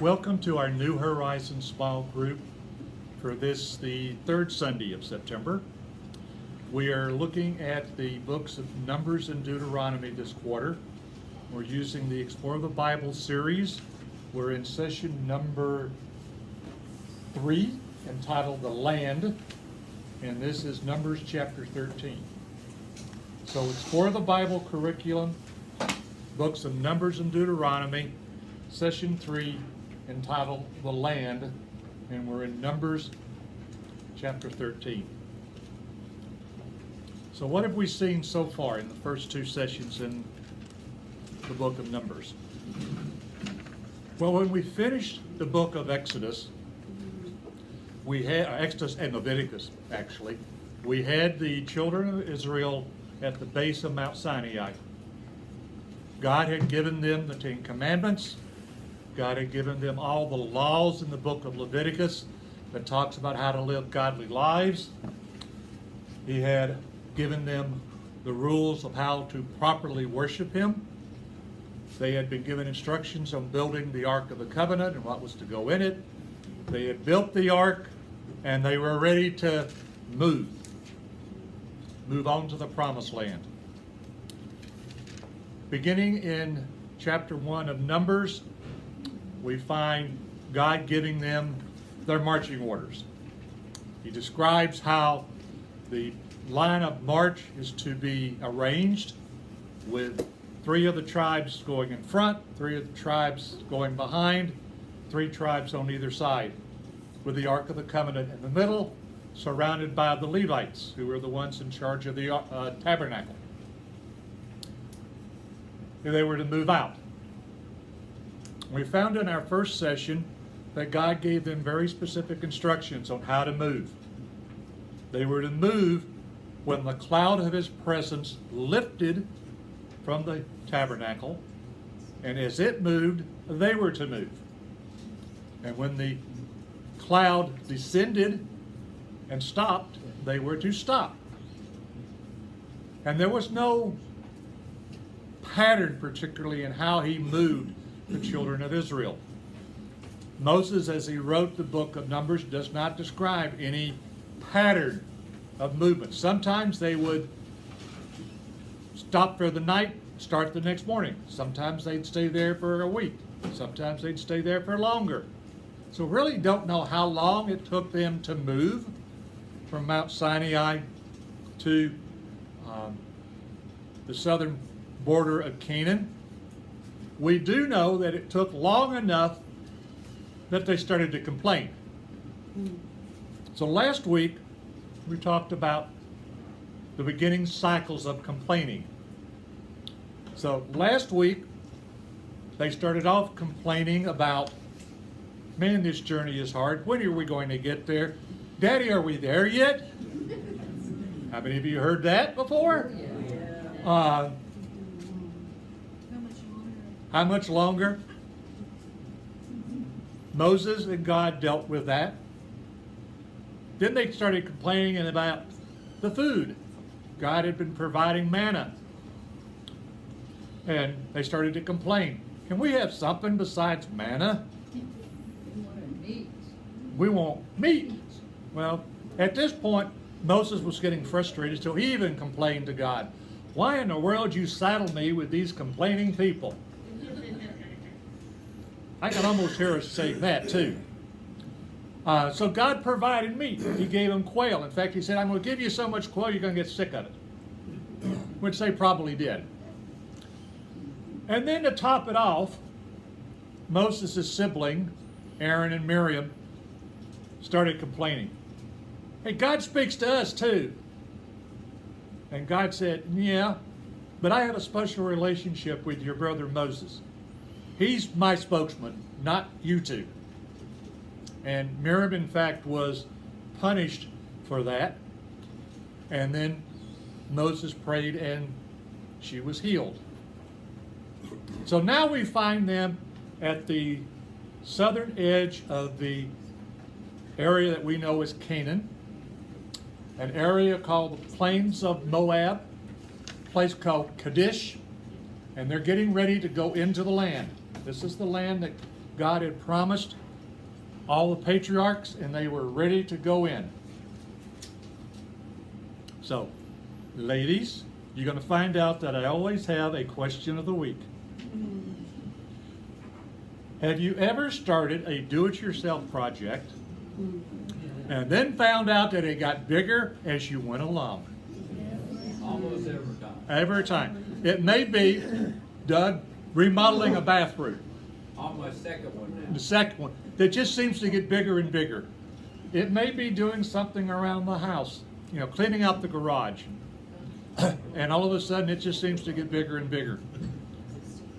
Welcome to our New Horizons small group for the third Sunday of September. We are looking at the books of Numbers and Deuteronomy this quarter. We're using the Explore the Bible series. We're in session number 3, entitled The Land, and this is Numbers chapter 13. So Explore the Bible curriculum, books of Numbers and Deuteronomy, session 3, entitled The Land, and we're in Numbers chapter 13. So what have we seen so far in the first 2 sessions in the book of Numbers? Well, when we finished the book of Exodus, Exodus and Leviticus, actually, we had the children of Israel at the base of Mount Sinai. God had given them the 10 Commandments. God had given them all the laws in the book of Leviticus that talks about how to live godly lives. He had given them the rules of how to properly worship Him. They had been given instructions on building the Ark of the Covenant and what was to go in it. They had built the Ark, and they were ready to move on to the Promised Land. Beginning in chapter 1 of Numbers, we find God giving them their marching orders. He describes how the line of march is to be arranged, with 3 of the tribes going in front, 3 of the tribes going behind, 3 tribes on either side, with the Ark of the Covenant in the middle, surrounded by the Levites, who were the ones in charge of the tabernacle. And they were to move out. We found in our first session that God gave them very specific instructions on how to move. They were to move when the cloud of His presence lifted from the tabernacle, and as it moved, they were to move. And when the cloud descended and stopped, they were to stop. And there was no pattern particularly in how He moved the children of Israel. Moses, as he wrote the book of Numbers, does not describe any pattern of movement. Sometimes they would stop for the night, start the next morning. Sometimes they'd stay there for a week. Sometimes they'd stay there for longer. So really don't know how long it took them to move from Mount Sinai to the southern border of Canaan. We do know that it took long enough that they started to complain. So last week, we talked about the beginning cycles of complaining. So last week, they started off complaining about, man, this journey is hard. When are we going to get there? Daddy, are we there yet? How many of you heard that before? How much longer? Moses and God dealt with that. Then they started complaining about the food. God had been providing manna. And they started to complain. Can we have something besides manna? We want meat. Well, at this point, Moses was getting frustrated, so he even complained to God. Why in the world you saddle me with these complaining people? I can almost hear us saying that too. So God provided meat. He gave them quail. In fact, He said, I'm going to give you so much quail you're going to get sick of it. Which they probably did. And then to top it off, Moses' sibling, Aaron and Miriam, started complaining. Hey, God speaks to us too. And God said, yeah, but I have a special relationship with your brother Moses. He's my spokesman, not you two. And Miriam, in fact, was punished for that. And then Moses prayed and she was healed. So now we find them at the southern edge of the area that we know as Canaan, an area called the Plains of Moab, a place called Kadesh, and they're getting ready to go into the land. This is the land that God had promised all the patriarchs, and they were ready to go in. So, ladies, you're going to find out that I always have a question of the week. Have you ever started a do-it-yourself project and then found out that it got bigger as you went along? Almost every time. Every time. It may be, Doug, remodeling a bathroom. On my second one now. The second one, that just seems to get bigger and bigger. It may be doing something around the house, cleaning out the garage. And all of a sudden it just seems to get bigger and bigger.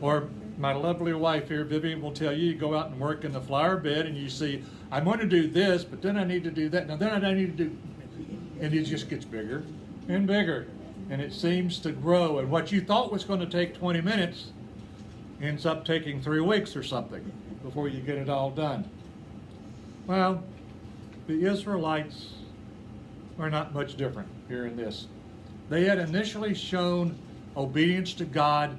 Or my lovely wife here, Vivian, will tell you go out and work in the flower bed and you see, I'm going to do this, but then I need to do that. Now then I need to do, and it just gets bigger and bigger. And it seems to grow. And what you thought was going to take 20 minutes ends up taking 3 weeks or something before you get it all done. Well, the Israelites are not much different here in this. They had initially shown obedience to God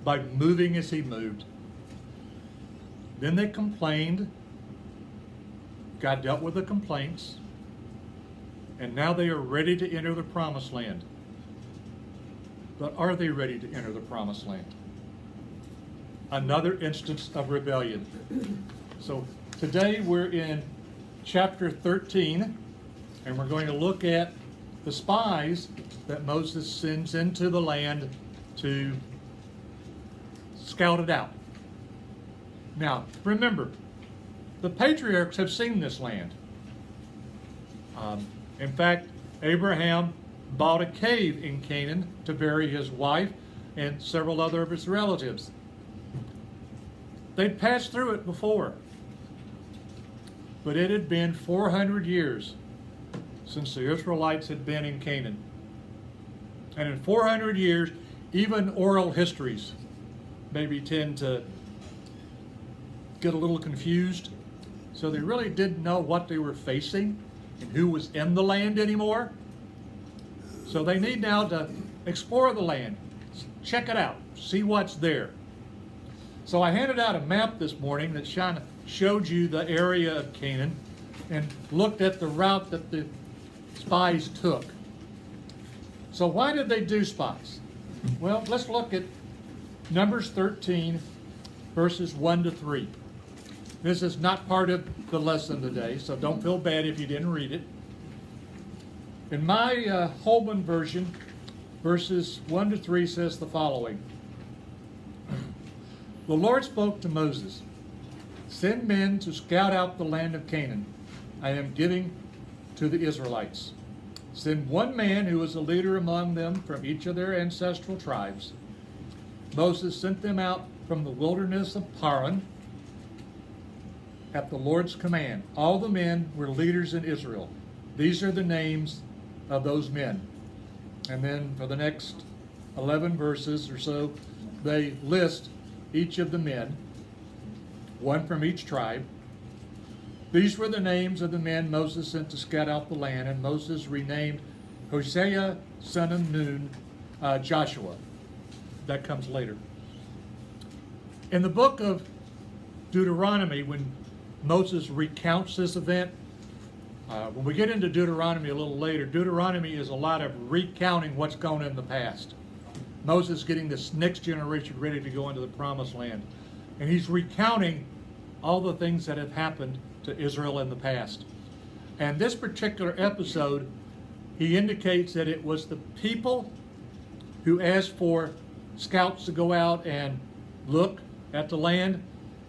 by moving as He moved. Then they complained. God dealt with the complaints. And now they are ready to enter the promised land. But are they ready to enter the promised land? Another instance of rebellion. So today we're in chapter 13, and we're going to look at the spies that Moses sends into the land to scout it out. Now, remember, the patriarchs have seen this land. In fact, Abraham bought a cave in Canaan to bury his wife and several other of his relatives. They'd passed through it before, but it had been 400 years since the Israelites had been in Canaan. And in 400 years, even oral histories maybe tend to get a little confused. So they really didn't know what they were facing and who was in the land anymore. So they need now to explore the land, check it out, see what's there. So I handed out a map this morning that showed you the area of Canaan and looked at the route that the spies took. So why did they do spies? Well, let's look at Numbers 13, verses 1 to 3. This is not part of the lesson today, so don't feel bad if you didn't read it. In my Holman version, verses 1 to 3 says the following. The Lord spoke to Moses, "Send men to scout out the land of Canaan I am giving to the Israelites. Send one man who is a leader among them from each of their ancestral tribes." Moses sent them out from the wilderness of Paran at the Lord's command. All the men were leaders in Israel. These are the names of those men. And then for the next 11 verses or so, they list each of the men, one from each tribe. These were the names of the men Moses sent to scout out the land, and Moses renamed Hosea, son of Nun, Joshua. That comes later. In the book of Deuteronomy, when Moses recounts this event, when we get into Deuteronomy a little later, Deuteronomy is a lot of recounting what's gone on in the past. Moses getting this next generation ready to go into the promised land. And he's recounting all the things that have happened to Israel in the past. And this particular episode, he indicates that it was the people who asked for scouts to go out and look at the land.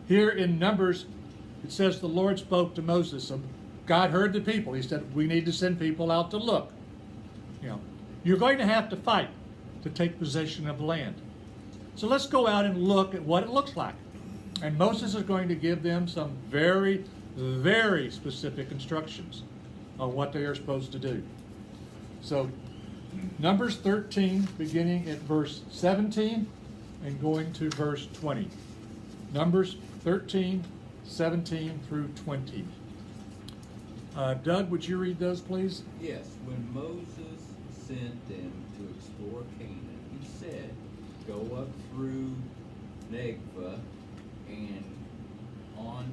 Here in Numbers, it says the Lord spoke to Moses. So God heard the people. He said, we need to send people out to look. You're going to have to fight to take possession of the land. So let's go out and look at what it looks like. And Moses is going to give them some very, very specific instructions on what they are supposed to do. So Numbers 13, beginning at verse 17 and going to verse 20. Numbers 13, 17 through 20. Doug, would you read those, please? Yes. When Moses sent them to explore Canaan, he said, "Go up through Negva and on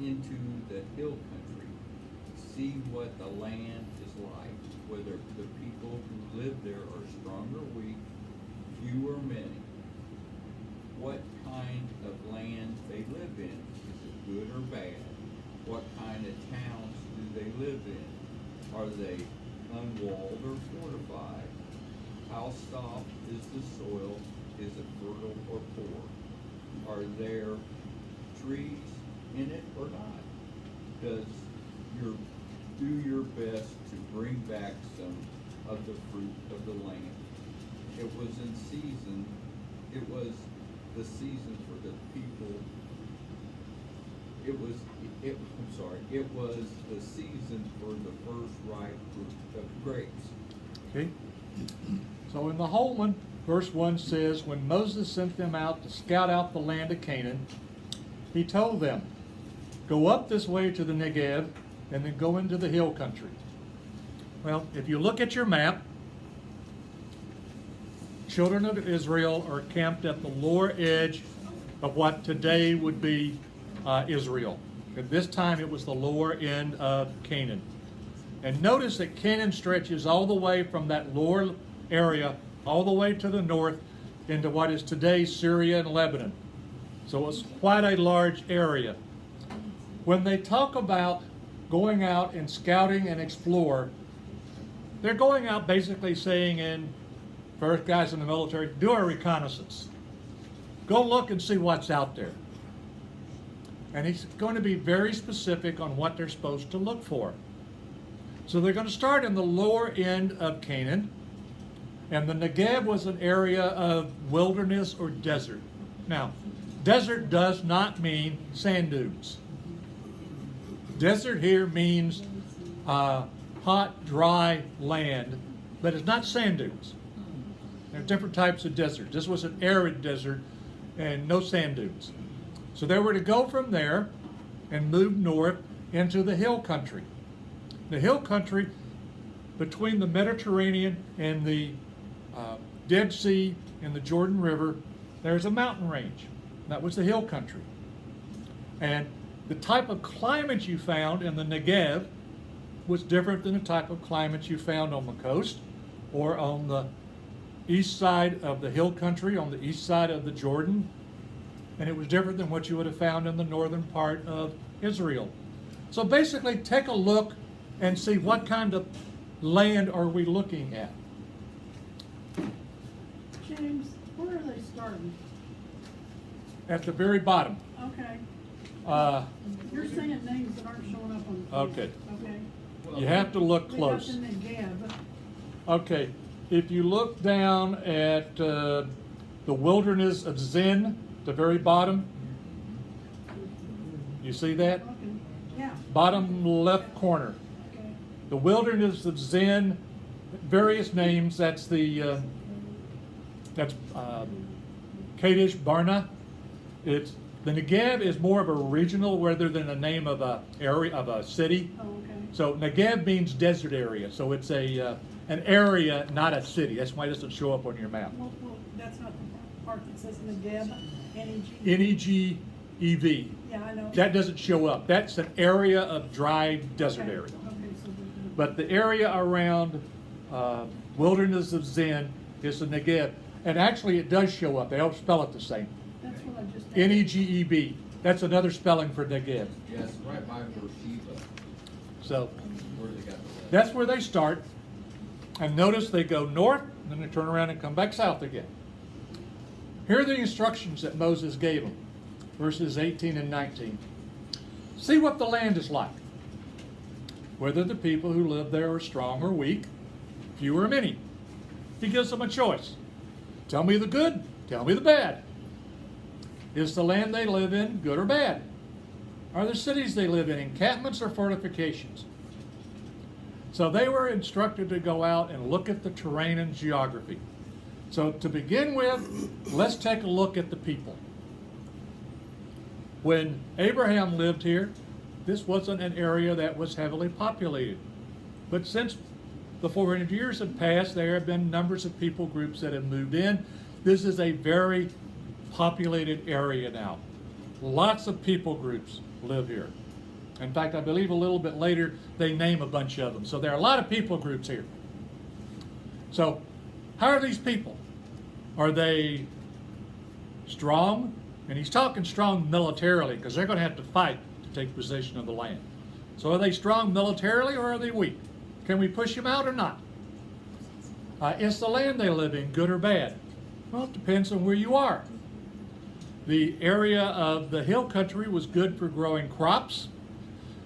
into the hill country, see what the land is like, whether the people who live there are strong or weak, few or many, what kind of land they live in. Is it good or bad? What kind of towns do they live in? Are they unwalled or fortified? How soft is the soil? Is it fertile or poor? Are there trees in it or not? Do your best to bring back some of the fruit of the land. It was in season. It was the season for the people. It was the season for the first ripe fruit of grapes. Okay. So in the Holman, verse 1 says, when Moses sent them out to scout out the land of Canaan, he told them, go up this way to the Negev and then go into the hill country. Well, if you look at your map, children of Israel are camped at the lower edge of what today would be Israel. At this time, it was the lower end of Canaan. And notice that Canaan stretches all the way from that lower area all the way to the north into what is today Syria and Lebanon. So it's quite a large area. When they talk about going out and scouting and explore, they're going out basically saying, in for guys in the military, do a reconnaissance. Go look and see what's out there. And he's going to be very specific on what they're supposed to look for. So they're going to start in the lower end of Canaan. And the Negev was an area of wilderness or desert. Now, desert does not mean sand dunes. Desert here means hot, dry land, but it's not sand dunes. There are different types of desert. This was an arid desert and no sand dunes. So they were to go from there and move north into the hill country. The hill country between the Mediterranean and the Dead Sea and the Jordan River, there's a mountain range. That was the hill country. And the type of climate you found in the Negev was different than the type of climate you found on the coast or on the east side of the hill country, on the east side of the Jordan. And it was different than what you would have found in the northern part of Israel. So basically, take a look and see what kind of land are we looking at. James, where are they starting? At the very bottom. Okay. Uh, You're saying names that aren't showing up on the Okay. Okay. You have to look We close. got the Negev. Okay, if you look down at the wilderness of Zin, the very bottom, you see that? Okay. Yeah. Bottom left corner. Okay. The wilderness of Zin, various names. That's the Kadesh Barna. It's the Negev is more of a regional rather than a name of a area of a city. Oh, okay. So Negev means desert area. So it's an area, not a city. That's why it doesn't show up on your map. Well, that's not the part that says Negev, N-E-G. N-E-G-E-V. Yeah, I know. That doesn't show up. That's an area of dry desert Okay. area. Okay, so But the area around wilderness of Zin is the Negev. And actually it does show up. They all spell it the same. that's what I just. N-E-G-E-B. That's another spelling for Negev. Yes, right by Beersheba, So where they got the. that's where they start. And notice they go north, and then they turn around and come back south again. Here are the instructions that Moses gave them, verses 18 and 19. See what the land is like, whether the people who live there are strong or weak, few or many. He gives them a choice. Tell me the good, tell me the bad. Is the land they live in good or bad? Are the cities they live in encampments or fortifications? So they were instructed to go out and look at the terrain and geography. So to begin with, let's take a look at the people. When Abraham lived here, this wasn't an area that was heavily populated. But since the 400 years have passed, there have been numbers of people groups that have moved in. This is a very populated area now. Lots of people groups live here. In fact, I believe a little bit later they name a bunch of them. So there are a lot of people groups here. So how are these people? Are they strong? And he's talking strong militarily because they're going to have to fight to take possession of the land. So are they strong militarily or are they weak? Can we push them out or not? Is the land they live in good or bad? Well, it depends on where you are. The area of the hill country was good for growing crops.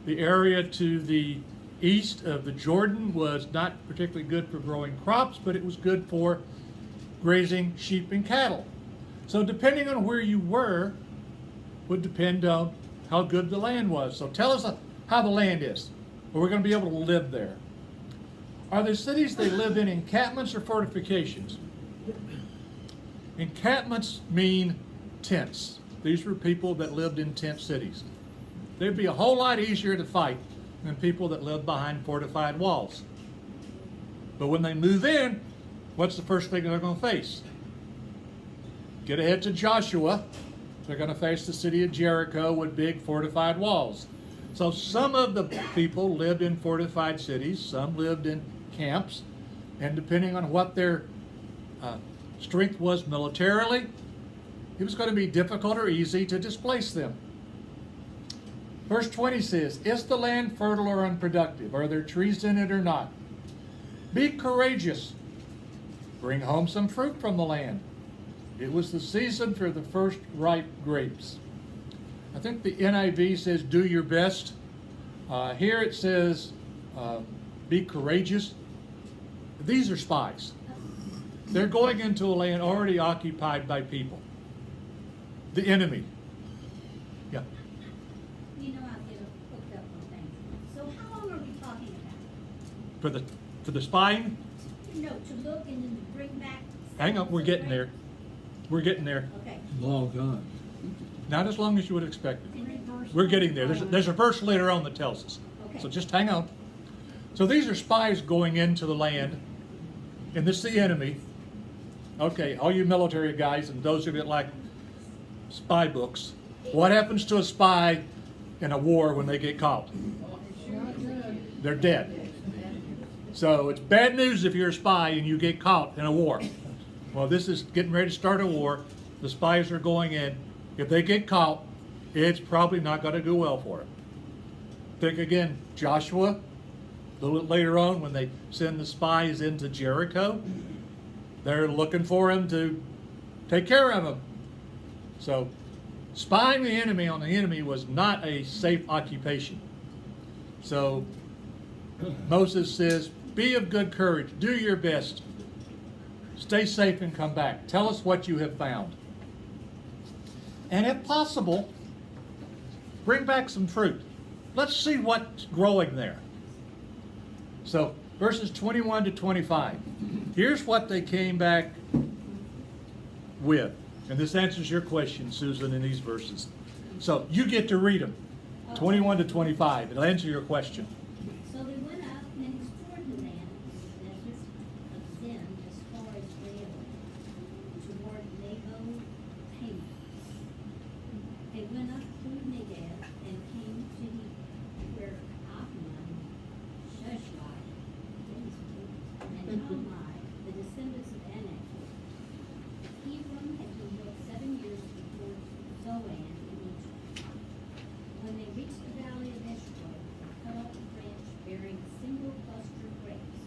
The area to the east of the Jordan was not particularly good for growing crops, but it was good for grazing sheep and cattle. So depending on where you were would depend on how good the land was. So tell us how the land is. Are we going to be able to live there? Are the cities they live in encampments or fortifications? Encampments mean tents. These were people that lived in tent cities. They'd be a whole lot easier to fight than people that lived behind fortified walls. But when they move in, what's the first thing they're going to face? Get ahead to Joshua. They're going to face the city of Jericho with big fortified walls. So some of the people lived in fortified cities, some lived in camps, and depending on what their strength was militarily, it was going to be difficult or easy to displace them. Verse 20 says, "Is the land fertile or unproductive? Are there trees in it or not? Be courageous. Bring home some fruit from the land. It was the season for the first ripe grapes." I think the NIV says, "Do your best." Here it says, "Be courageous." These are spies. They're going into a land already occupied by people. The enemy. Yeah. You know, I get hooked up on things. So how long are we talking about? For the spying? No, to look and then to bring back. Hang on, we're getting there. We're getting there. Okay. Long gone. Not as long as you would expect it. In reverse. We're getting there. There's a verse later on that tells us. Okay. So just hang on. So these are spies going into the land, and this is the enemy. Okay, all you military guys and those of you that like spy books, what happens to a spy in a war when they get caught? They're dead. So it's bad news if you're a spy and you get caught in a war. Well, this is getting ready to start a war. The spies are going in. If they get caught, it's probably not going to go well for them. Think again, Joshua, a little bit later on when they send the spies into Jericho, they're looking for him to take care of him. So spying the enemy on the enemy was not a safe occupation. So Moses says, "Be of good courage, do your best, stay safe and come back. Tell us what you have found. And if possible, bring back some fruit. Let's see what's growing there." So verses 21 to 25. Here's what they came back with. And this answers your question, Susan, in these verses. So you get to read them. 21 to 25. It'll answer your question. So they went up and explored the land in the desert of Zin as far as Rael, toward Nebo Hamath. They went up through Negev and came to where Ahman, Shushai, and Talmai, the descendants of Anak. Hebron had been built 7 years before Zoan in Egypt. When they reached the valley of Eshcol, they cut off a branch bearing a single cluster of grapes.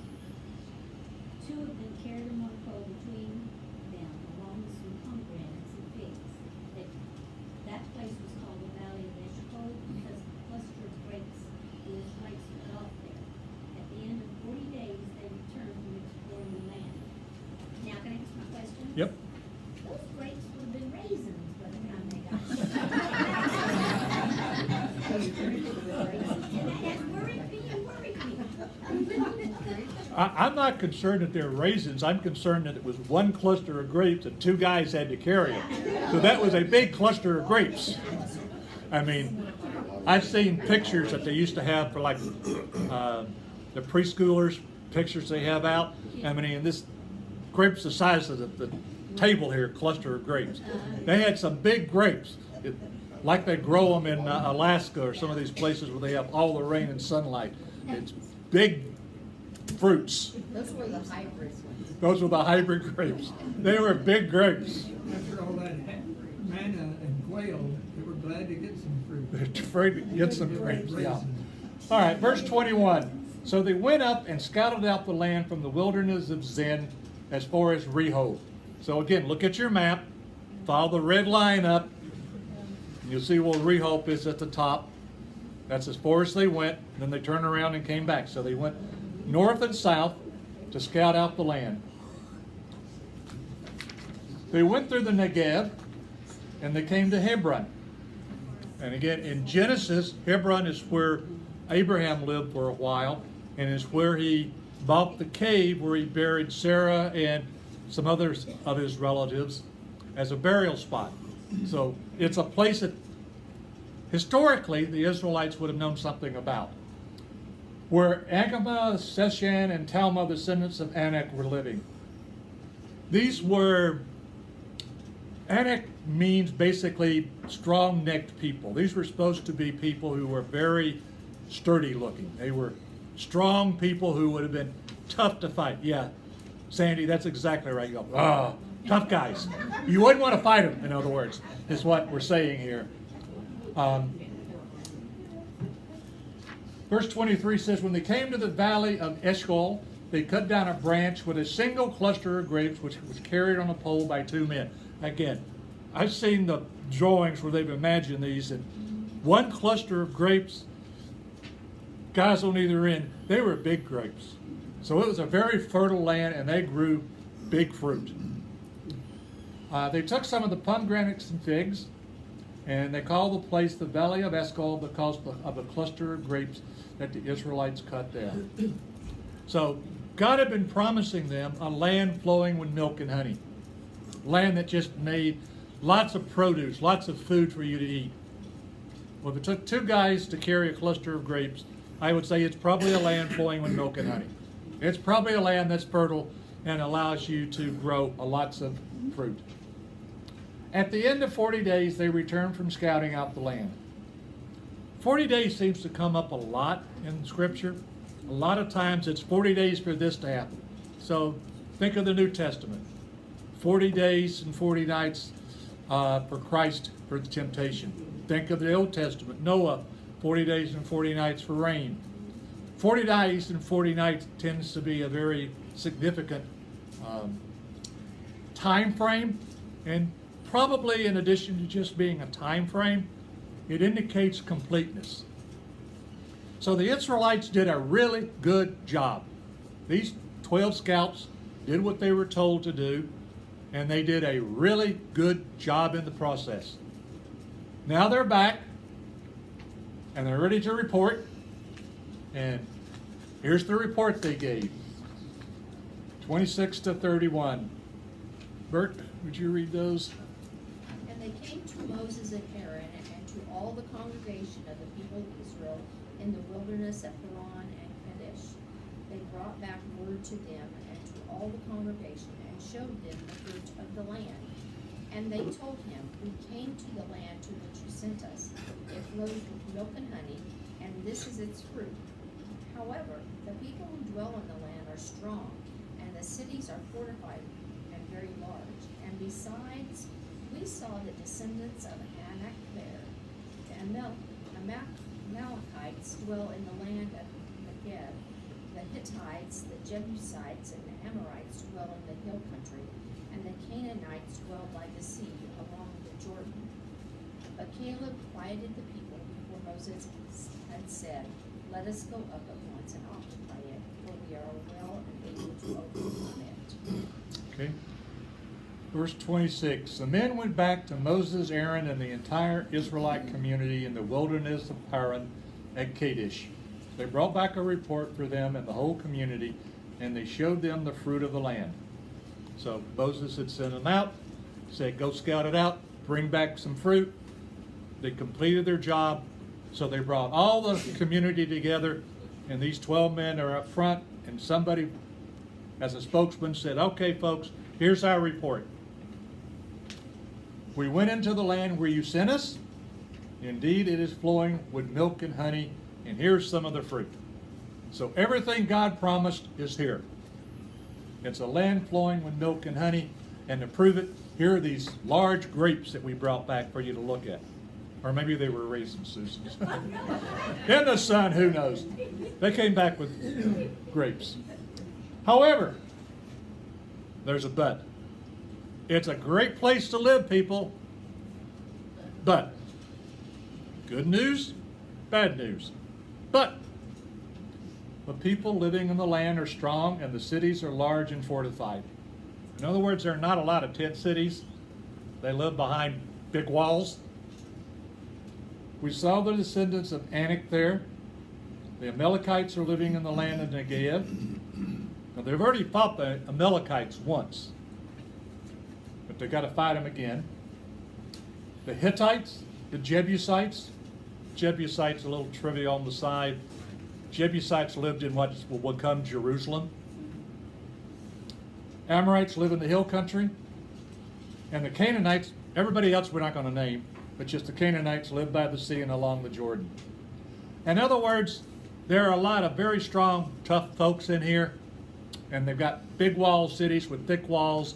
2 of them carried them on a pole between them, along with some pomegranates and figs. That place was called the valley of Eshcol because the cluster of grapes was right cut off there. At the end of 40 days, they returned from exploring the land. Now, can I ask my question? Yep. Those grapes would have been raisins by the time they got there. And that worried me and worried me. I'm not concerned that they're raisins. I'm concerned that it was one cluster of grapes and 2 guys had to carry them. So that was a big cluster of grapes. I mean, I've seen pictures that they used to have for like the preschoolers, pictures they have out. I mean, and this grapes the size of the table here, cluster of grapes. They had some big grapes. like they grow them in Alaska or some of these places where they have all the rain and sunlight. It's big fruits. Those were the hybrid ones. Those were the hybrid grapes. They were big grapes. After all that manna and quail, they were glad to get some fruit. They're afraid to get some grapes, yeah. All right, verse 21. So they went up and scouted out the land from the wilderness of Zin as far as Rehob. So again, look at your map, follow the red line up, and you'll see where Rehob is at the top. That's as far as they went. Then they turned around and came back. So they went north and south to scout out the land. They went through the Negev, and they came to Hebron. And again, in Genesis, Hebron is where Abraham lived for a while, and is where he bought the cave where he buried Sarah and some others of his relatives as a burial spot. So it's a place that historically the Israelites would have known something about, where Agama, Sheshan, and Talmah, the descendants of Anak, were living. These were, Anak means basically strong-necked people. These were supposed to be people who were very sturdy looking. They were strong people who would have been tough to fight. Yeah, Sandy, that's exactly right. You go, tough guys. You wouldn't want to fight them, in other words, is what we're saying here. Verse 23 says, when they came to the valley of Eshcol, they cut down a branch with a single cluster of grapes, which was carried on a pole by 2 men. Again, I've seen the drawings where they've imagined these, and one cluster of grapes, guys on either end, they were big grapes. So it was a very fertile land, and they grew big fruit. They took some of the pomegranates and figs, and they called the place the Valley of Eshcol because of the cluster of grapes that the Israelites cut down. So God had been promising them a land flowing with milk and honey. Land that just made lots of produce, lots of food for you to eat. Well, if it took 2 guys to carry a cluster of grapes, I would say it's probably a land flowing with milk and honey. It's probably a land that's fertile and allows you to grow lots of fruit. At the end of 40 days, they returned from scouting out the land. 40 days seems to come up a lot in Scripture. A lot of times it's 40 days for this to happen. So think of the New Testament. 40 days and 40 nights for Christ for the temptation. Think of the Old Testament. Noah, 40 days and 40 nights for rain. 40 days and 40 nights tends to be a very significant time frame, and probably in addition to just being a time frame, it indicates completeness. So the Israelites did a really good job. These 12 scouts did what they were told to do, and they did a really good job in the process. Now they're back, and they're ready to report, and here's the report they gave. 26 to 31. Bert, would you read those? And they came to Moses and Aaron and to all the congregation of the people of Israel in the wilderness of Paran and Kadesh. They brought back word to them and to all the congregation and showed them the fruit of the land. And they told him, we came to the land to which you sent us. It flows with milk and honey, and this is its fruit. However, the people who dwell in the land are strong, and the cities are fortified and very large. And besides, we saw the descendants of Anak there. The Amalekites dwell in the land of Negev. The Hittites, the Jebusites, and the Amorites dwell in the hill country, and the Canaanites dwell by the sea along the Jordan. But Caleb quieted the people before Moses had said, let us go up at once and occupy it, for we are well and able to overcome it. Okay. Verse 26, the men went back to Moses, Aaron, and the entire Israelite community in the wilderness of Paran at Kadesh. They brought back a report for them and the whole community, and they showed them the fruit of the land. So Moses had sent them out, said, go scout it out, bring back some fruit. They completed their job, so they brought all the community together, and these 12 men are up front, and somebody, as a spokesman, said, okay, folks, here's our report. We went into the land where you sent us, Indeed, it is flowing with milk and honey, and here's some of the fruit. So everything God promised is here. It's a land flowing with milk and honey, and to prove it, here are these large grapes that we brought back for you to look at. Or maybe they were raisins, Susan. In the sun, who knows? They came back with grapes. However, there's a but. It's a great place to live, people. But, good news, bad news. But, the people living in the land are strong and the cities are large and fortified. In other words, there are not a lot of tent cities. They live behind big walls. We saw the descendants of Anak there. The Amalekites are living in the land of Negev. Now, they've already fought the Amalekites once, but they've got to fight them again. The Hittites, the Jebusites. Jebusites, a little trivia on the side. Jebusites lived in what will become Jerusalem. Amorites live in the hill country. And the Canaanites, everybody else we're not going to name, but just the Canaanites live by the sea and along the Jordan. In other words, there are a lot of very strong, tough folks in here, and they've got big wall cities with thick walls,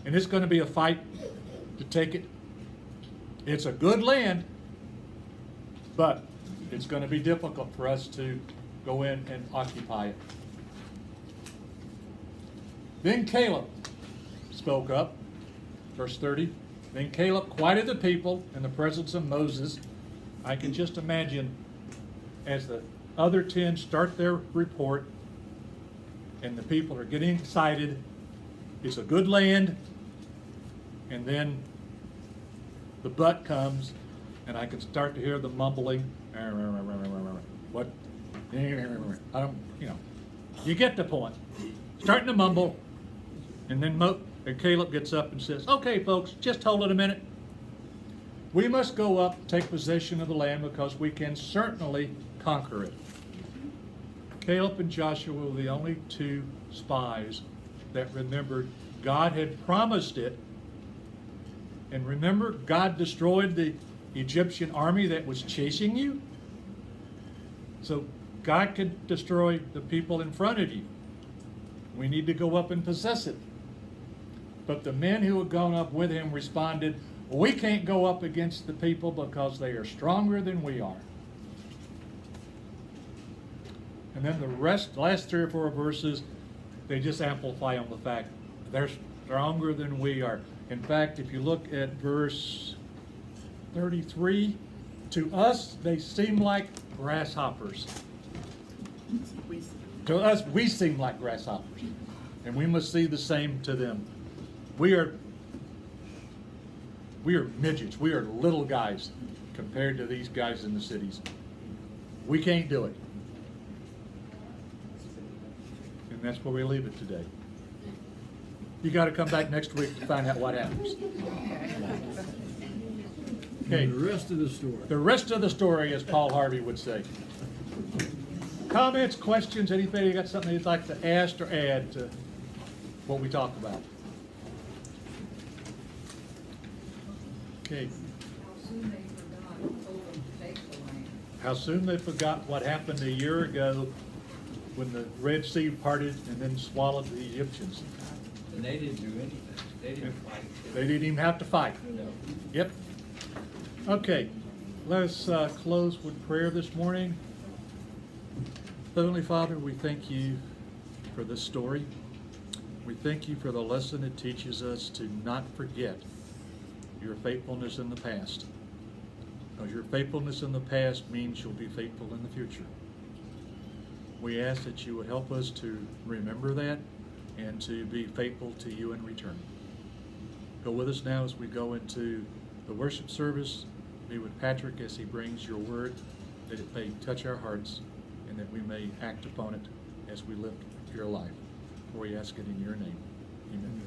and it's going to be a fight to take it. It's a good land, but it's going to be difficult for us to go in and occupy it. Then Caleb spoke up, verse 30. Then Caleb quieted the people in the presence of Moses. I can just imagine as the other 10 start their report and the people are getting excited. It's a good land. And then the but comes and I can start to hear the mumbling. What? I don't, you get the point. Starting to mumble. And then Caleb gets up and says, okay, folks, just hold it a minute. We must go up, take possession of the land because we can certainly conquer it. Caleb and Joshua were the only two spies that remembered God had promised it. And remember, God destroyed the Egyptian army that was chasing you. So God could destroy the people in front of you. We need to go up and possess it. But the men who had gone up with him responded, we can't go up against the people because they are stronger than we are. And then the last 3 or 4 verses, they just amplify on the fact they're stronger than we are. In fact, if you look at verse 33, to us they seem like grasshoppers. To us, we seem like grasshoppers. And we must see the same to them. We are midgets. We are little guys compared to these guys in the cities. We can't do it. And that's where we leave it today. You got to come back next week to find out what happens. Okay. The rest of the story. The rest of the story, as Paul Harvey would say. Comments, questions, anybody got something you'd like to ask or add to what we talked about? Okay. How soon they forgot what happened a year ago when the Red Sea parted and then swallowed the Egyptians. And they didn't do anything. They didn't fight. They didn't even have to fight. No. Yep. Okay. Let's close with prayer this morning. Heavenly Father, we thank you for this story. We thank you for the lesson it teaches us to not forget your faithfulness in the past. Because your faithfulness in the past means you'll be faithful in the future. We ask that you would help us to remember that and to be faithful to you in return. Go with us now as we go into the worship service. Be with Patrick as he brings your word, that it may touch our hearts and that we may act upon it as we live your life. For we ask it in your name. Amen.